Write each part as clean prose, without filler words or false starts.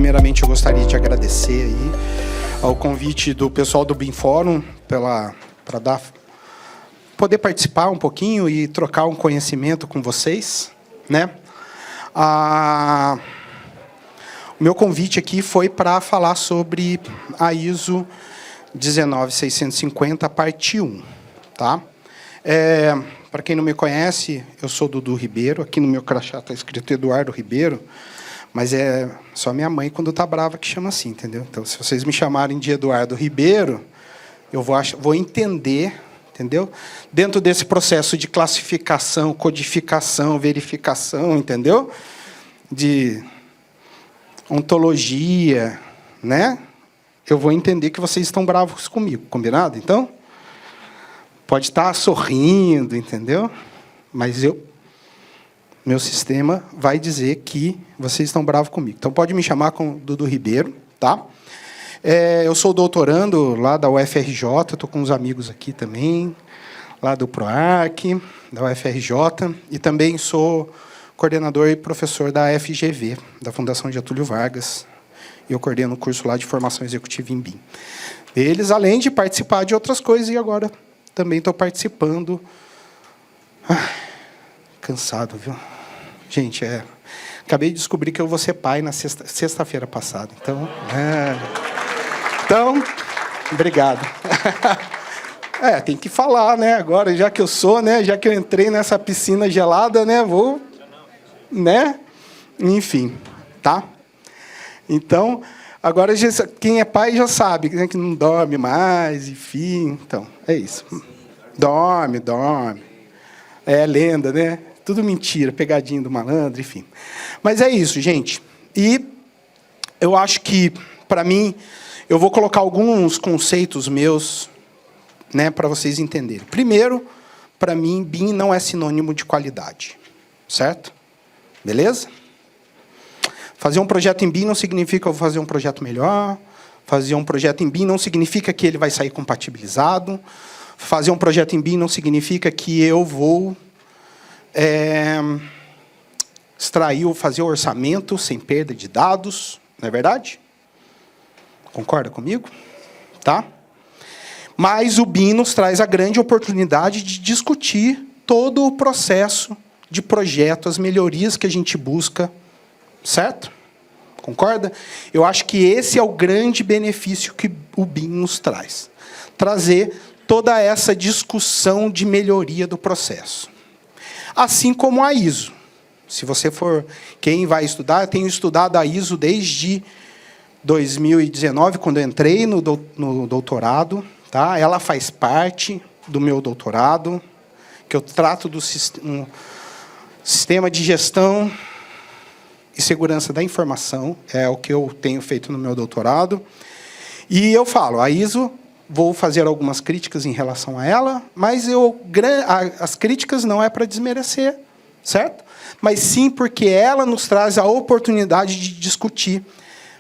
Primeiramente, eu gostaria de agradecer aí ao convite do pessoal do BIM Fórum para poder participar um pouquinho e trocar um conhecimento com vocês, né? O meu convite aqui foi para falar sobre a ISO 19650, parte 1. Tá? Para quem não me conhece, eu sou Dudu Ribeiro. Aqui no meu crachá está escrito Eduardo Ribeiro, mas é só minha mãe, quando está brava, que chama assim, entendeu? Então, se vocês me chamarem de Eduardo Ribeiro, eu vou entender, entendeu? Dentro desse processo de classificação, codificação, verificação, entendeu? De ontologia, né? Eu vou entender que vocês estão bravos comigo, combinado? Então, pode estar sorrindo, entendeu? Mas meu sistema vai dizer que vocês estão bravos comigo. Então, pode me chamar com Dudu Ribeiro, tá? Eu sou doutorando lá da UFRJ, estou com uns amigos aqui também, lá do PROARC, da UFRJ, e também sou coordenador e professor da FGV, da Fundação Getúlio Vargas, e eu coordeno o curso lá de formação executiva em BIM. Eles, além de participar de outras coisas, e agora também estou participando. Cansado, viu? Gente, acabei de descobrir que eu vou ser pai na sexta-feira passada. Então, obrigado. Tem que falar, né? Agora, já que eu sou, né? Já que eu entrei nessa piscina gelada, né? Vou, né? Enfim, tá? Então, agora quem é pai já sabe, né, que não dorme mais, enfim. Então, é isso. Dorme. É lenda, né? Tudo mentira, pegadinha do malandro, enfim. Mas é isso, gente. E eu acho que, para mim, eu vou colocar alguns conceitos meus, né, para vocês entenderem. Primeiro, para mim, BIM não é sinônimo de qualidade. Certo? Beleza? Fazer um projeto em BIM não significa que eu vou fazer um projeto melhor. Fazer um projeto em BIM não significa que ele vai sair compatibilizado. Fazer um projeto em BIM não significa que eu vou extrair ou fazer o orçamento sem perda de dados. Não é verdade? Concorda comigo? Tá? Mas o BIM nos traz a grande oportunidade de discutir todo o processo de projeto, as melhorias que a gente busca. Certo? Concorda? Eu acho que esse é o grande benefício que o BIM nos traz. Trazer toda essa discussão de melhoria do processo. Assim como a ISO. Se você for quem vai estudar, eu tenho estudado a ISO desde 2019, quando eu entrei no doutorado. Tá? Ela faz parte do meu doutorado, que eu trato do sistema de gestão e segurança da informação, é o que eu tenho feito no meu doutorado. E eu falo, a ISO, vou fazer algumas críticas em relação a ela, mas as críticas não é para desmerecer, certo? Mas sim porque ela nos traz a oportunidade de discutir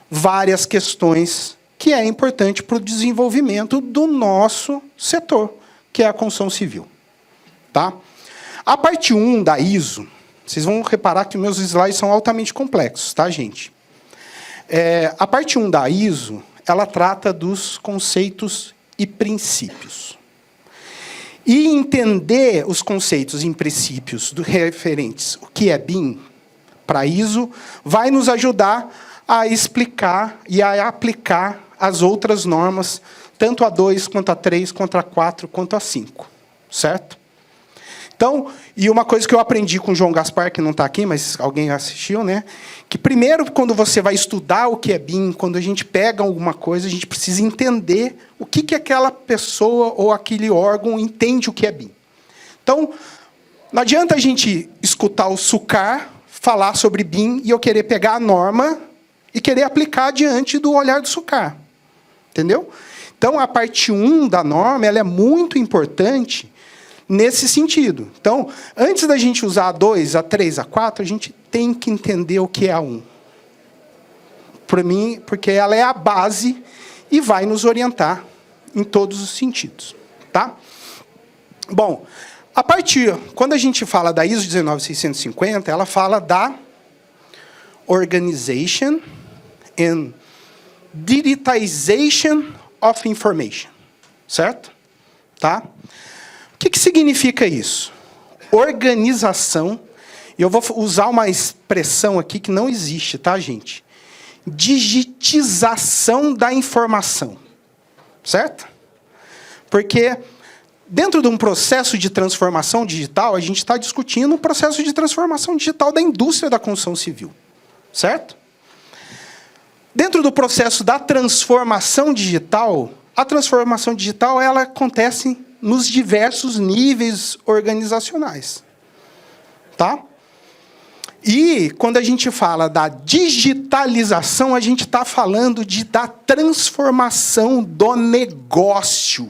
várias questões que é importante para o desenvolvimento do nosso setor, que é a construção civil. Tá? A parte 1 da ISO, vocês vão reparar que meus slides são altamente complexos, tá, gente? A parte 1 da ISO, ela trata dos conceitos e princípios. E entender os conceitos e princípios referentes o que é BIM para a ISO vai nos ajudar a explicar e a aplicar as outras normas, tanto a 2, quanto a 3, quanto a 4, quanto a 5. Certo? Então, e uma coisa que eu aprendi com o João Gaspar, que não está aqui, mas alguém assistiu, né? Que primeiro, quando você vai estudar o que é BIM, quando a gente pega alguma coisa, a gente precisa entender o que aquela pessoa ou aquele órgão entende o que é BIM. Então, não adianta a gente escutar o SUCAR falar sobre BIM e eu querer pegar a norma e querer aplicar diante do olhar do SUCAR. Entendeu? Então, a parte 1 da norma ela é muito importante nesse sentido. Então, antes da gente usar a 2, a 3, a 4, a gente tem que entender o que é a 1. Para mim, porque ela é a base e vai nos orientar em todos os sentidos. Tá? Bom, quando a gente fala da ISO 19650, ela fala da Organization and digitization of information. Certo? Tá? O que significa isso? Organização. E eu vou usar uma expressão aqui que não existe, tá, gente? Digitização da informação. Certo? Porque dentro de um processo de transformação digital, a gente está discutindo um processo de transformação digital da indústria da construção civil. Certo? Dentro do processo da transformação digital, a transformação digital ela acontece nos diversos níveis organizacionais. Tá? E, quando a gente fala da digitalização, a gente está falando da transformação do negócio.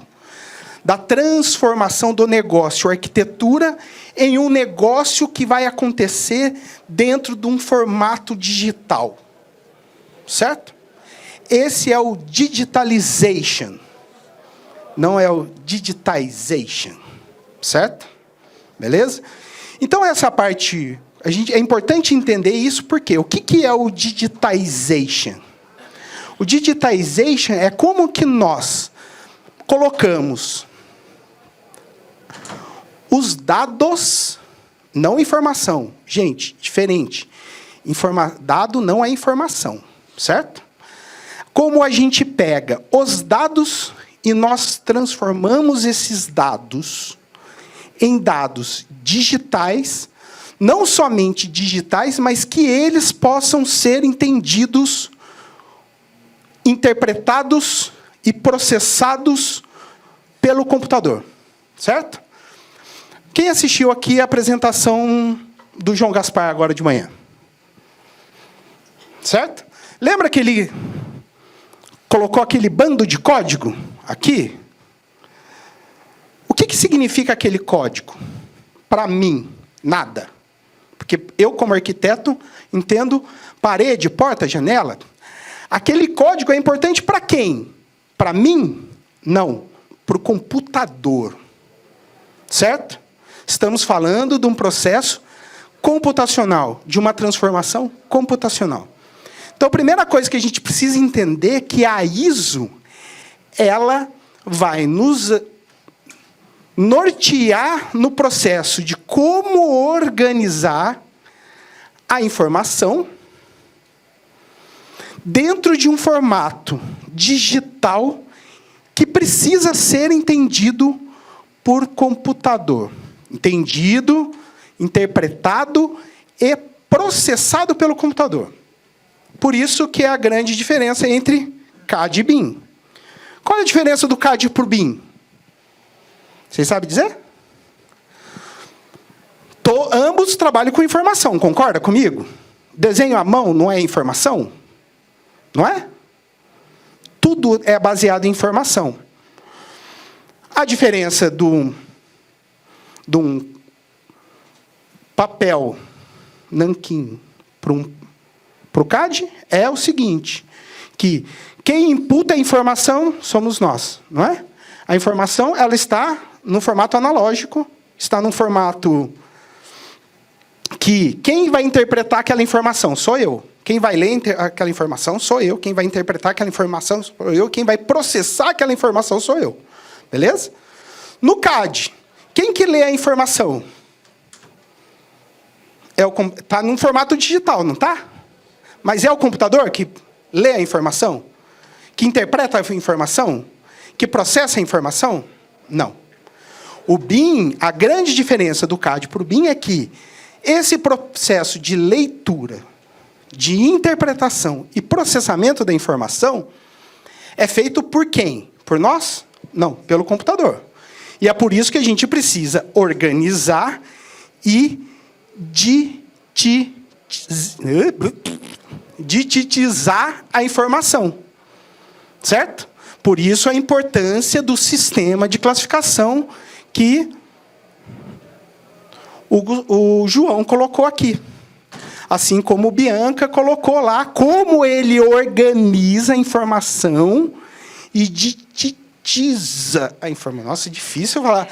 Da transformação do negócio, arquitetura, em um negócio que vai acontecer dentro de um formato digital. Certo? Esse é o digitalization. Não é o digitization. Certo? Beleza? Então, essa parte... é importante entender isso, porque o que é o digitization? O digitization é como que nós colocamos os dados, não informação. Gente, diferente. Dado não é informação, certo? Como a gente pega os dados e nós transformamos esses dados em dados digitais, não somente digitais, mas que eles possam ser entendidos, interpretados e processados pelo computador. Certo? Quem assistiu aqui a apresentação do João Gaspar agora de manhã? Certo? Lembra que ele colocou aquele bando de código aqui? O que significa aquele código? Para mim, nada. Porque eu, como arquiteto, entendo parede, porta, janela. Aquele código é importante para quem? Para mim? Não. Para o computador. Certo? Estamos falando de um processo computacional, de uma transformação computacional. Então, a primeira coisa que a gente precisa entender é que a ISO ela vai nos nortear no processo de como organizar a informação dentro de um formato digital que precisa ser entendido por computador. Entendido, interpretado e processado pelo computador. Por isso que é a grande diferença entre CAD e BIM. Qual é a diferença do CAD para o BIM? Vocês sabem dizer? Ambos trabalham com informação, concorda comigo? Desenho à mão não é informação? Não é? Tudo é baseado em informação. A diferença de um papel nanquim para o CAD é o seguinte, que quem imputa a informação somos nós, não é? A informação ela está no formato analógico, está num formato que quem vai interpretar aquela informação sou eu. Quem vai ler aquela informação sou eu. Quem vai interpretar aquela informação sou eu. Quem vai processar aquela informação sou eu. Beleza? No CAD, quem que lê a informação? Está num formato digital, não está? Mas é o computador que lê a informação? Que interpreta a informação? Que processa a informação? Não. O BIM, a grande diferença do CAD para o BIM é que esse processo de leitura, de interpretação e processamento da informação é feito por quem? Por nós? Não, pelo computador. E é por isso que a gente precisa organizar e digitizar a informação. Certo? Por isso a importância do sistema de classificação que o João colocou aqui. Assim como o Bianca colocou lá, como ele organiza a informação e digitiza a informação. Nossa, é difícil falar.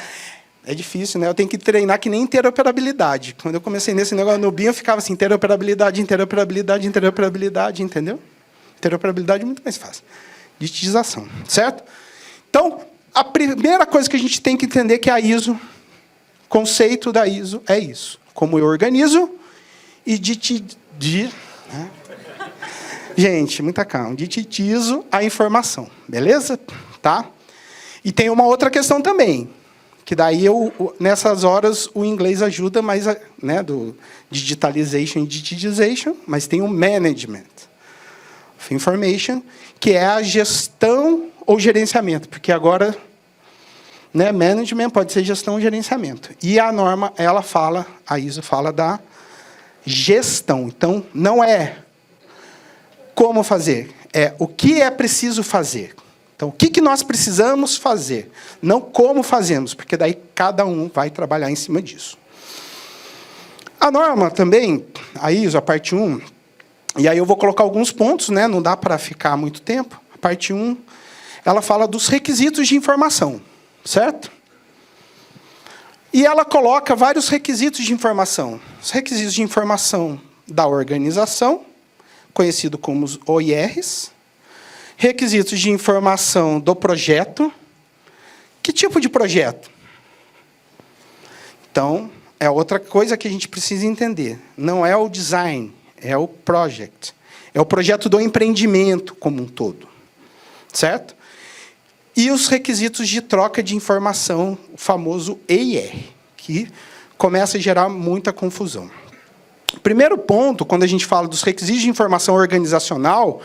É difícil, né? Eu tenho que treinar que nem interoperabilidade. Quando eu comecei nesse negócio no BIM, eu ficava assim, interoperabilidade, interoperabilidade, interoperabilidade, entendeu? Interoperabilidade é muito mais fácil. Digitização, certo? Então, a primeira coisa que a gente tem que entender é que a ISO, o conceito da ISO é isso. Como eu organizo e né? Gente, muita calma. Digitizo a informação, beleza? Tá? E tem uma outra questão também, que daí nessas horas o inglês ajuda mais, né, do digitalization e digitization, mas tem o management of information, que é a gestão ou gerenciamento, porque agora, né, management pode ser gestão ou gerenciamento. E a norma, a ISO fala da gestão. Então, não é como fazer, é o que é preciso fazer. Então, o que nós precisamos fazer, não como fazemos, porque daí cada um vai trabalhar em cima disso. A norma também, a ISO, a parte 1, e aí eu vou colocar alguns pontos, né, não dá para ficar muito tempo. A parte 1, ela fala dos requisitos de informação, certo? E ela coloca vários requisitos de informação. Os requisitos de informação da organização, conhecido como os OIRs, requisitos de informação do projeto. Que tipo de projeto? Então, é outra coisa que a gente precisa entender. Não é o design, é o project. É o projeto do empreendimento como um todo. Certo? E os requisitos de troca de informação, o famoso EIR, que começa a gerar muita confusão. Primeiro ponto, quando a gente fala dos requisitos de informação organizacional,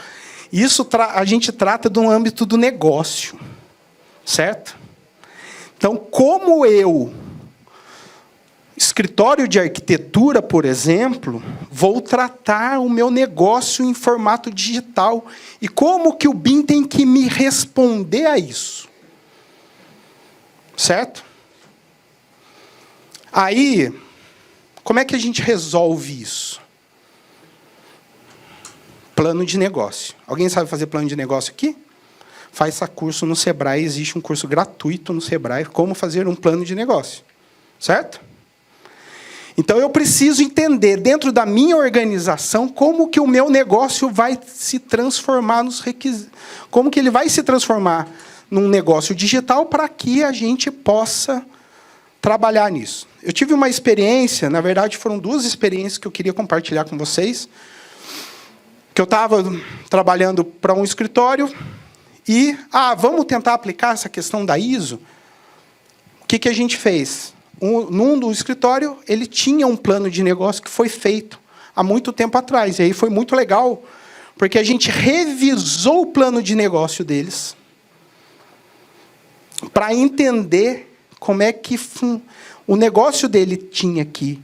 isso a gente trata do âmbito do negócio, certo? Então, como eu, escritório de arquitetura, por exemplo, vou tratar o meu negócio em formato digital e como que o BIM tem que me responder a isso, certo? Aí, como é que a gente resolve isso? Plano de negócio. Alguém sabe fazer plano de negócio aqui? Faça curso no Sebrae, existe um curso gratuito no Sebrae, como fazer um plano de negócio. Certo? Então, eu preciso entender, dentro da minha organização, como que o meu negócio vai se transformar nos requisitos. Como que ele vai se transformar num negócio digital para que a gente possa trabalhar nisso. Eu tive uma experiência, na verdade, foram duas experiências que eu queria compartilhar com vocês, que eu estava trabalhando para um escritório e, vamos tentar aplicar essa questão da ISO. O que a gente fez? Num do escritório, ele tinha um plano de negócio que foi feito há muito tempo atrás. E aí foi muito legal, porque a gente revisou o plano de negócio deles para entender como é que o negócio dele tinha que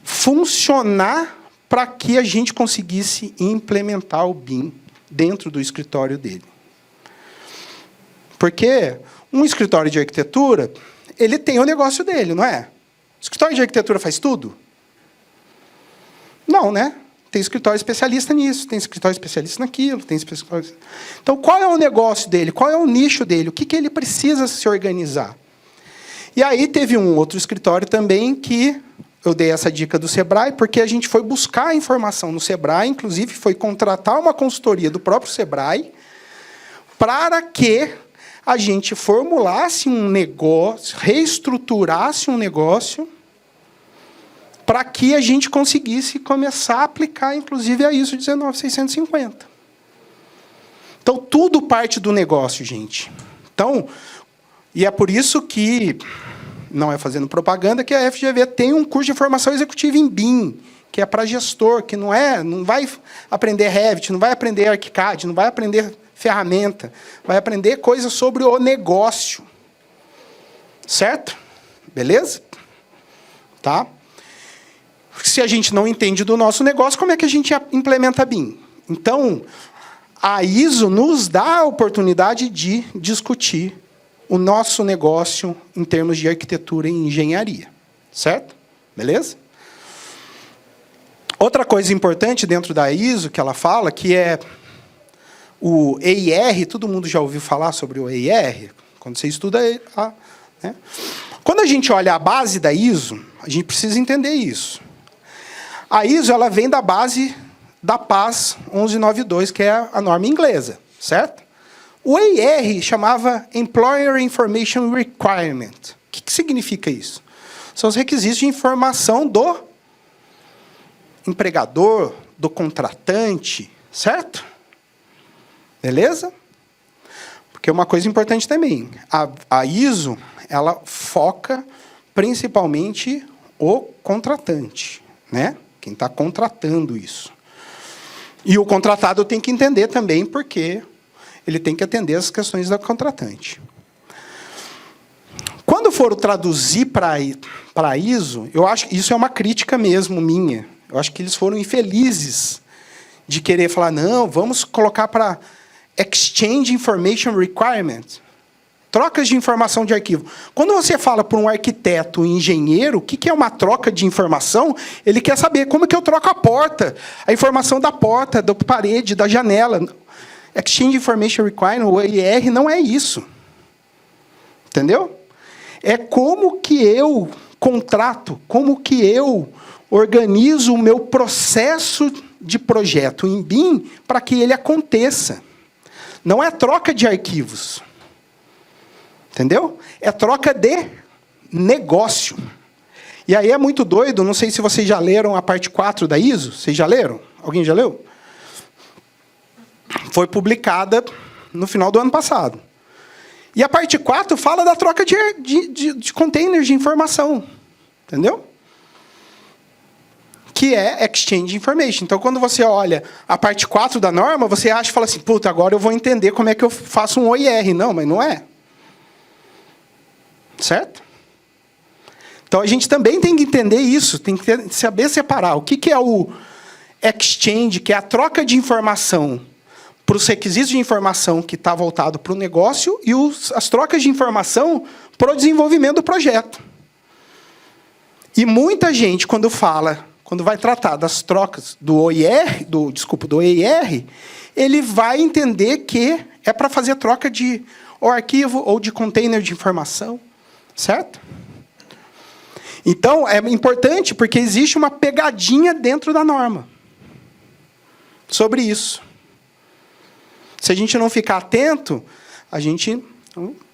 funcionar para que a gente conseguisse implementar o BIM dentro do escritório dele. Porque um escritório de arquitetura, ele tem o negócio dele, não é? O escritório de arquitetura faz tudo? Não, né? Tem escritório especialista nisso, tem escritório especialista naquilo, tem escritório... Então, qual é o negócio dele? Qual é o nicho dele? O que ele precisa se organizar? E aí teve um outro escritório também que eu dei essa dica do Sebrae, porque a gente foi buscar a informação no Sebrae, inclusive foi contratar uma consultoria do próprio Sebrae, para que a gente formulasse um negócio, reestruturasse um negócio, para que a gente conseguisse começar a aplicar, inclusive, a ISO 19650. Então, tudo parte do negócio, gente. Então, e é por isso que, não é fazendo propaganda, que a FGV tem um curso de formação executiva em BIM, que é para gestor, que não vai aprender Revit, não vai aprender ArchiCAD, não vai aprender ferramenta, vai aprender coisas sobre o negócio. Certo? Beleza? Tá? Se a gente não entende do nosso negócio, como é que a gente implementa BIM? Então, a ISO nos dá a oportunidade de discutir o nosso negócio em termos de arquitetura e engenharia. Certo? Beleza? Outra coisa importante dentro da ISO que ela fala, que é o EIR, todo mundo já ouviu falar sobre o EIR? Quando você estuda... né? Quando a gente olha a base da ISO, a gente precisa entender isso. A ISO ela vem da base da PAS 1192, que é a norma inglesa, certo? O EIR chamava Employer Information Requirement. O que significa isso? São os requisitos de informação do empregador, do contratante, certo? Beleza? Porque uma coisa importante também, a ISO, ela foca principalmente o contratante, né? Quem está contratando isso. E o contratado tem que entender também, porque ele tem que atender as questões da contratante. Quando for traduzir para a ISO, eu acho que isso é uma crítica mesmo minha. Eu acho que eles foram infelizes de querer falar, não, vamos colocar para Exchange Information Requirement, trocas de informação de arquivo. Quando você fala para um arquiteto, um engenheiro, o que é uma troca de informação, ele quer saber como que eu troco a porta, a informação da porta, da parede, da janela. Exchange Information Requirement, o EIR, não é isso. Entendeu? É como que eu contrato, como que eu organizo o meu processo de projeto em BIM para que ele aconteça. Não é troca de arquivos. Entendeu? É troca de negócio. E aí é muito doido, não sei se vocês já leram a parte 4 da ISO. Vocês já leram? Alguém já leu? Foi publicada no final do ano passado. E a parte 4 fala da troca de containers de informação. Entendeu? Que é Exchange Information. Então, quando você olha a parte 4 da norma, você acha e fala assim, puta, agora eu vou entender como é que eu faço um OIR. Não, mas não é. Certo? Então, a gente também tem que entender isso, tem que saber separar. O que é o Exchange, que é a troca de informação para os requisitos de informação que está voltado para o negócio e as trocas de informação para o desenvolvimento do projeto. E muita gente, quando vai tratar das trocas do OIR, do EIR, ele vai entender que é para fazer troca de arquivo ou de container de informação, certo? Então, é importante porque existe uma pegadinha dentro da norma sobre isso. Se a gente não ficar atento, a gente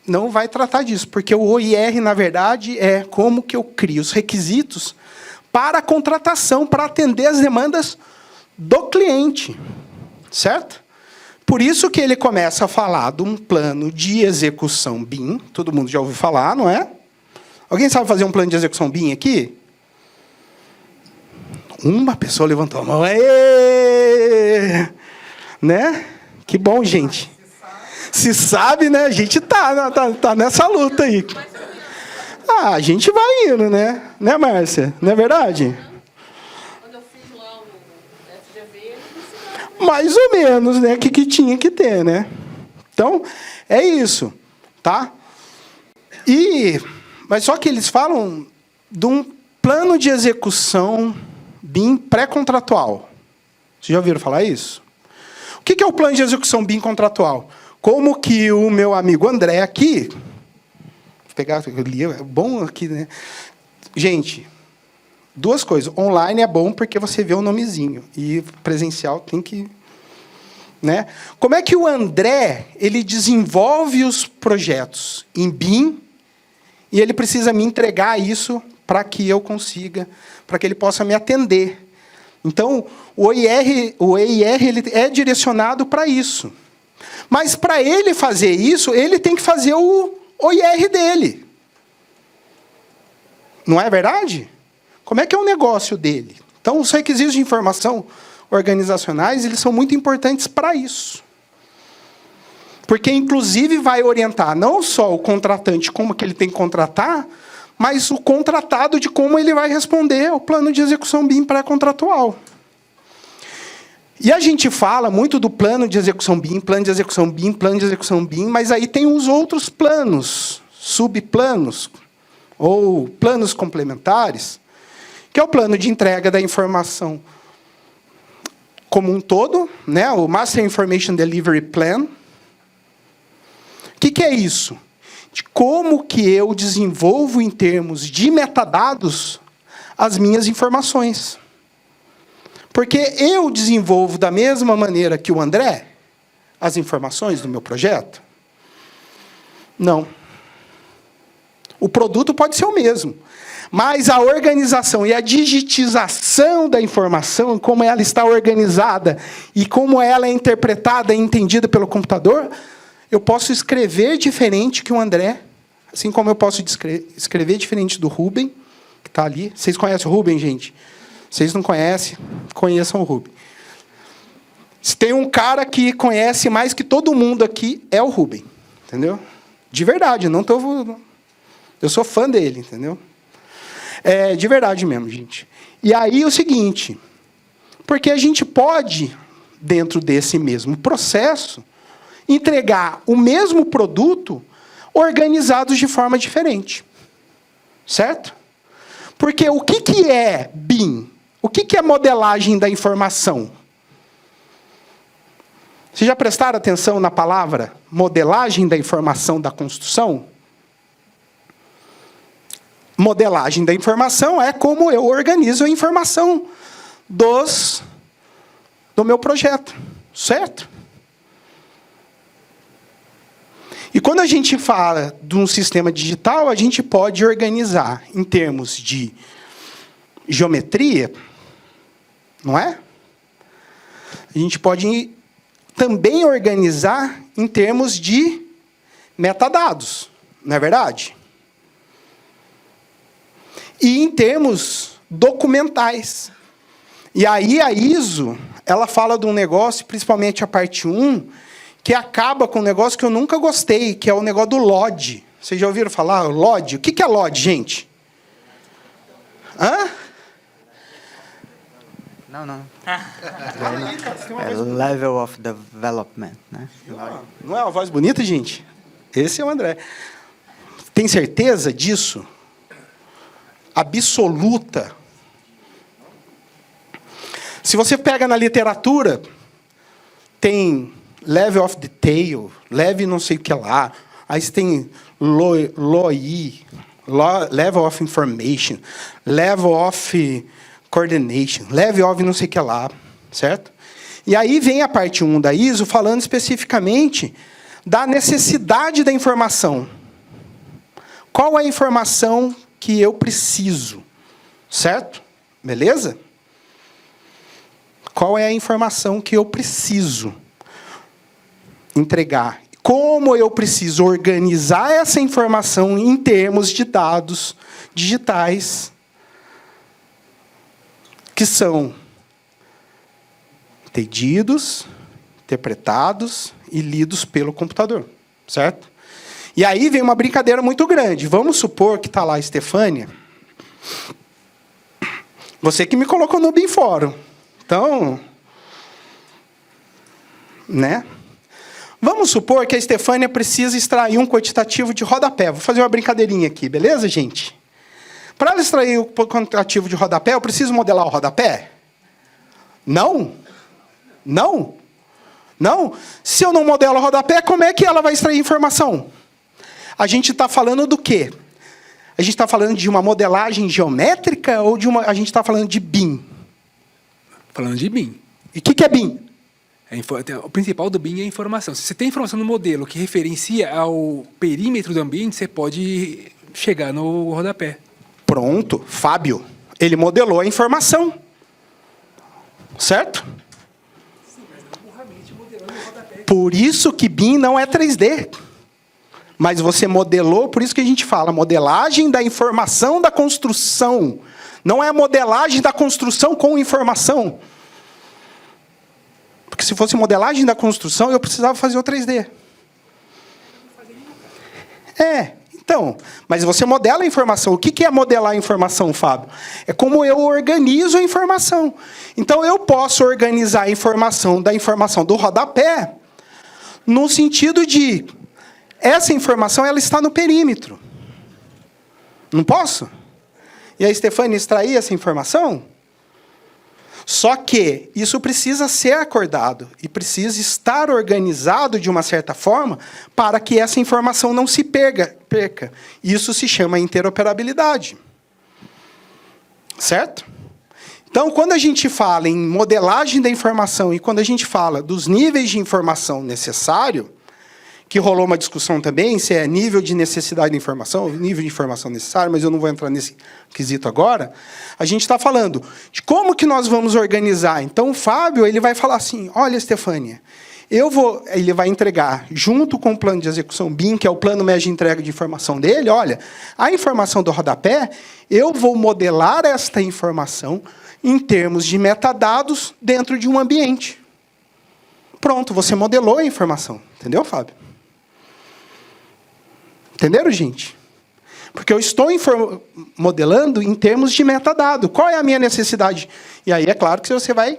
não vai tratar disso, porque o OIR, na verdade, é como que eu crio os requisitos para a contratação, para atender as demandas do cliente, certo? Por isso que ele começa a falar de um plano de execução BIM. Todo mundo já ouviu falar, não é? Alguém sabe fazer um plano de execução BIM aqui? Uma pessoa levantou a mão. Aê! Né? Que bom, gente. Se sabe, né? A gente tá nessa luta aí. Ah, a gente vai indo, né? Né, Márcia? Não é verdade? Quando eu fiz lá o FGV, mais ou menos, né? Que tinha que ter, né? Então, é isso, tá? Mas só que eles falam de um plano de execução BIM pré-contratual. Vocês já ouviram falar isso? O que é o plano de execução BIM contratual? Como que o meu amigo André aqui... Vou pegar, é bom aqui, né? Gente, duas coisas. Online é bom porque você vê o nomezinho. E presencial tem que... Né? Como é que o André ele desenvolve os projetos em BIM e ele precisa me entregar isso para que eu consiga, para que ele possa me atender? Então, o EIR ele é direcionado para isso. Mas, para ele fazer isso, ele tem que fazer o OIR dele. Não é verdade? Como é que é o negócio dele? Então, os requisitos de informação organizacionais eles são muito importantes para isso. Porque, inclusive, vai orientar não só o contratante como que ele tem que contratar, mas o contratado de como ele vai responder ao plano de execução BIM pré-contratual. E a gente fala muito do plano de execução BIM, plano de execução BIM, plano de execução BIM, mas aí tem os outros planos, subplanos, ou planos complementares, que é o plano de entrega da informação como um todo, né? O Master Information Delivery Plan. O que é isso? De como que eu desenvolvo, em termos de metadados, as minhas informações. Porque eu desenvolvo da mesma maneira que o André as informações do meu projeto? Não. O produto pode ser o mesmo, mas a organização e a digitização da informação, como ela está organizada e como ela é interpretada e entendida pelo computador, eu posso escrever diferente que o André, assim como eu posso escrever diferente do Rubem, que está ali. Vocês conhecem o Rubem, gente? Vocês não conhecem, conheçam o Rubem. Se tem um cara que conhece mais que todo mundo aqui, é o Rubem. Entendeu? De verdade, não estou... Eu sou fã dele, entendeu? É de verdade mesmo, gente. E aí o seguinte, porque a gente pode, dentro desse mesmo processo, entregar o mesmo produto organizados de forma diferente. Certo? Porque o que é BIM? O que é modelagem da informação? Vocês já prestaram atenção na palavra modelagem da informação da construção? Modelagem da informação é como eu organizo a informação do meu projeto, certo? E quando a gente fala de um sistema digital, a gente pode organizar em termos de geometria, não é? A gente pode também organizar em termos de metadados, não é verdade? E em termos documentais. E aí a ISO, ela fala de um negócio, principalmente a parte 1, que acaba com um negócio que eu nunca gostei, que é o negócio do LOD. Vocês já ouviram falar LOD? O que é LOD, gente? Hã? Não. É Level of Development, né? Não é uma voz bonita, gente? Esse é o André. Tem certeza disso? Absoluta. Se você pega na literatura, tem level of detail, level não sei o que lá, aí você tem LOI, level of information, level of coordination, level of não sei o que lá, certo? E aí vem a parte 1 da ISO falando especificamente da necessidade da informação. Qual é a informação que eu preciso, certo? Beleza? Qual é a informação que eu preciso entregar? Como eu preciso organizar essa informação em termos de dados digitais que são entendidos, interpretados e lidos pelo computador, certo? E aí vem uma brincadeira muito grande. Vamos supor que está lá a Estefânia. Você que me colocou no BIM Fórum. Então, né? Vamos supor que a Estefânia precisa extrair um quantitativo de rodapé. Vou fazer uma brincadeirinha aqui, beleza, gente? Para ela extrair o quantitativo de rodapé, eu preciso modelar o rodapé? Não? Não? Não? Se eu não modelo o rodapé, como é que ela vai extrair informação? A gente está falando do quê? A gente está falando de uma modelagem geométrica ou a gente está falando de BIM? Falando de BIM. E o que é BIM? O principal do BIM é a informação. Se você tem informação no modelo que referencia ao perímetro do ambiente, você pode chegar no rodapé. Pronto, Fábio. Ele modelou a informação. Certo? Sim, mas não burramente modelando o rodapé. Por isso que BIM não é 3D. Mas você modelou, por isso que a gente fala, modelagem da informação da construção. Não é a modelagem da construção com informação. Porque se fosse modelagem da construção, eu precisava fazer o 3D. Então, mas você modela a informação. O que é modelar a informação, Fábio? É como eu organizo a informação. Então, eu posso organizar a informação do rodapé no sentido de essa informação ela está no perímetro. Não posso? E a Estefânia extrair essa informação? Só que isso precisa ser acordado e precisa estar organizado de uma certa forma para que essa informação não se perca. Isso se chama interoperabilidade. Certo? Então, quando a gente fala em modelagem da informação e quando a gente fala dos níveis de informação necessário, que rolou uma discussão também, se é nível de necessidade de informação, nível de informação necessário, mas eu não vou entrar nesse quesito agora, a gente está falando de como que nós vamos organizar. Então, o Fábio ele vai falar assim, olha, Estefânia, ele vai entregar, junto com o plano de execução BIM, que é o plano médio de entrega de informação dele, olha, a informação do rodapé, eu vou modelar esta informação em termos de metadados dentro de um ambiente. Pronto, você modelou a informação. Entendeu, Fábio? Entenderam, gente? Porque eu estou modelando em termos de metadado. Qual é a minha necessidade? E aí, é claro que você vai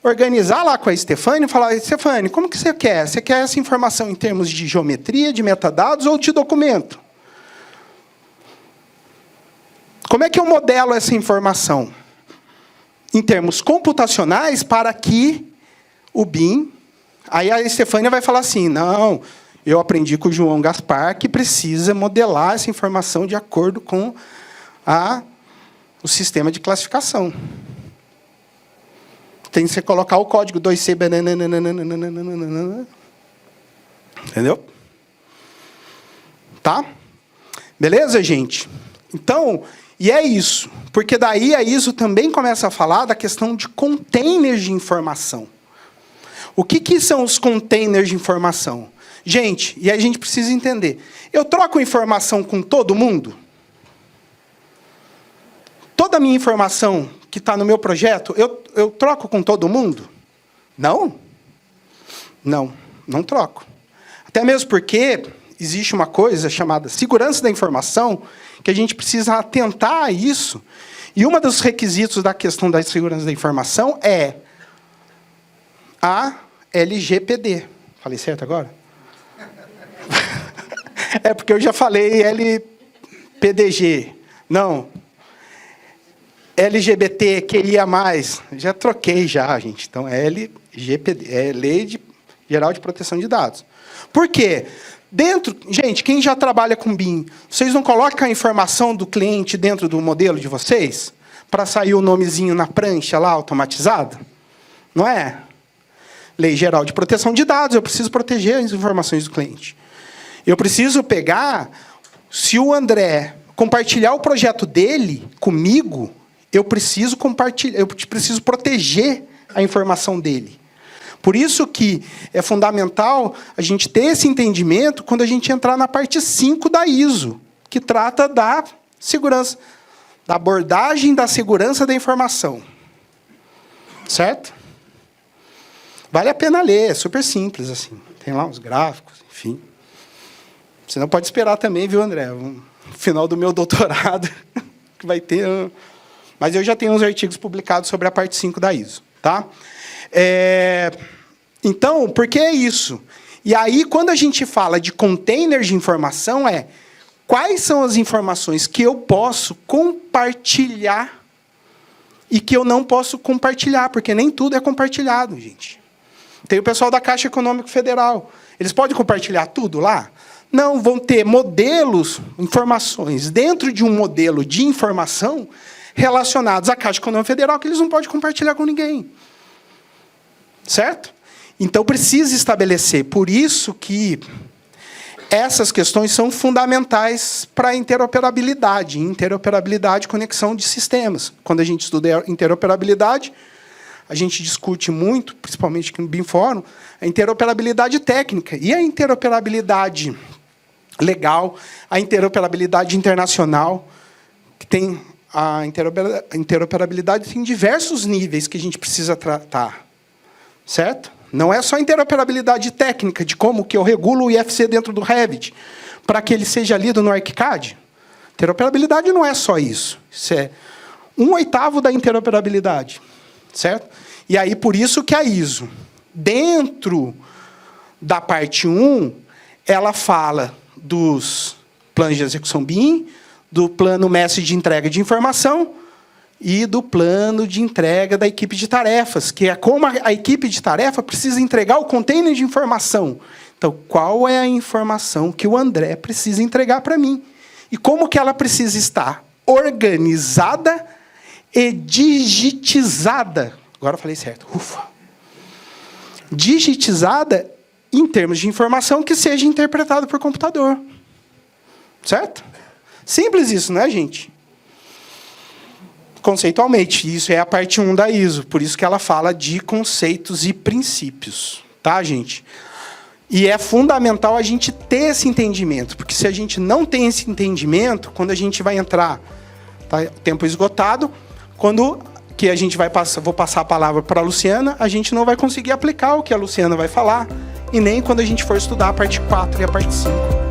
organizar lá com a Estefânia e falar, Estefânia, como que você quer? Você quer essa informação em termos de geometria, de metadados ou de documento? Como é que eu modelo essa informação? Em termos computacionais, para que o BIM... Aí a Estefânia vai falar assim, não, eu aprendi com o João Gaspar que precisa modelar essa informação de acordo com o sistema de classificação. Tem que você colocar o código 2C... Entendeu? Tá? Beleza, gente? Então, e é isso. Porque daí a ISO também começa a falar da questão de containers de informação. O que são os containers de informação? Gente, e aí a gente precisa entender. Eu troco informação com todo mundo? Toda a minha informação que está no meu projeto, eu troco com todo mundo? Não? Não, não troco. Até mesmo porque existe uma coisa chamada segurança da informação, que a gente precisa atentar a isso. E um dos requisitos da questão da segurança da informação é a LGPD. Falei certo agora? É porque eu já falei LPDG. Não. LGBTQIA+. Já troquei já, gente. Então, é LGPD. É Lei Geral de Proteção de Dados. Por quê? Gente, quem já trabalha com BIM, vocês não colocam a informação do cliente dentro do modelo de vocês? Para sair o nomezinho na prancha lá, automatizado? Não é? Lei Geral de Proteção de Dados, eu preciso proteger as informações do cliente. Eu preciso pegar, se o André compartilhar o projeto dele comigo, eu preciso compartilhar, eu preciso proteger a informação dele. Por isso que é fundamental a gente ter esse entendimento quando a gente entrar na parte 5 da ISO, que trata da segurança, da abordagem da segurança da informação. Certo? Vale a pena ler, é super simples, assim. Tem lá uns gráficos, enfim. Você não pode esperar também, viu, André? No final do meu doutorado, que vai ter... Mas eu já tenho uns artigos publicados sobre a parte 5 da ISO. Tá? Então, por que é isso? E aí, quando a gente fala de container de informação, quais são as informações que eu posso compartilhar e que eu não posso compartilhar, porque nem tudo é compartilhado, gente. Tem o pessoal da Caixa Econômica Federal. Eles podem compartilhar tudo lá? Não, vão ter modelos, informações, dentro de um modelo de informação relacionados à Caixa Econômica Federal que eles não podem compartilhar com ninguém. Certo? Então, precisa estabelecer. Por isso que essas questões são fundamentais para a interoperabilidade. Interoperabilidade e conexão de sistemas. Quando a gente estuda interoperabilidade, a gente discute muito, principalmente aqui no BIM Fórum, a interoperabilidade técnica. E a interoperabilidade legal, a interoperabilidade internacional, que tem a interoperabilidade tem diversos níveis que a gente precisa tratar. Certo? Não é só interoperabilidade técnica, de como que eu regulo o IFC dentro do Revit, para que ele seja lido no ArchiCAD. Interoperabilidade não é só isso. Isso é 1/8 da interoperabilidade. Certo? E aí, por isso que a ISO, dentro da parte 1, ela fala dos planos de execução BIM, do plano mestre de entrega de informação e do plano de entrega da equipe de tarefas, que é como a equipe de tarefa precisa entregar o container de informação. Então, qual é a informação que o André precisa entregar para mim? E como que ela precisa estar organizada e digitizada. Agora eu falei certo. Ufa. Digitizada em termos de informação que seja interpretada por computador. Certo? Simples isso, né, gente? Conceitualmente. Isso é a parte 1 da ISO. Por isso que ela fala de conceitos e princípios. Tá, gente? E é fundamental a gente ter esse entendimento. Porque se a gente não tem esse entendimento, quando a gente vai entrar, tá, tempo esgotado, quando que a gente vai passar, vou passar a palavra para a Luciana, a gente não vai conseguir aplicar o que a Luciana vai falar, e nem quando a gente for estudar a parte 4 e a parte 5.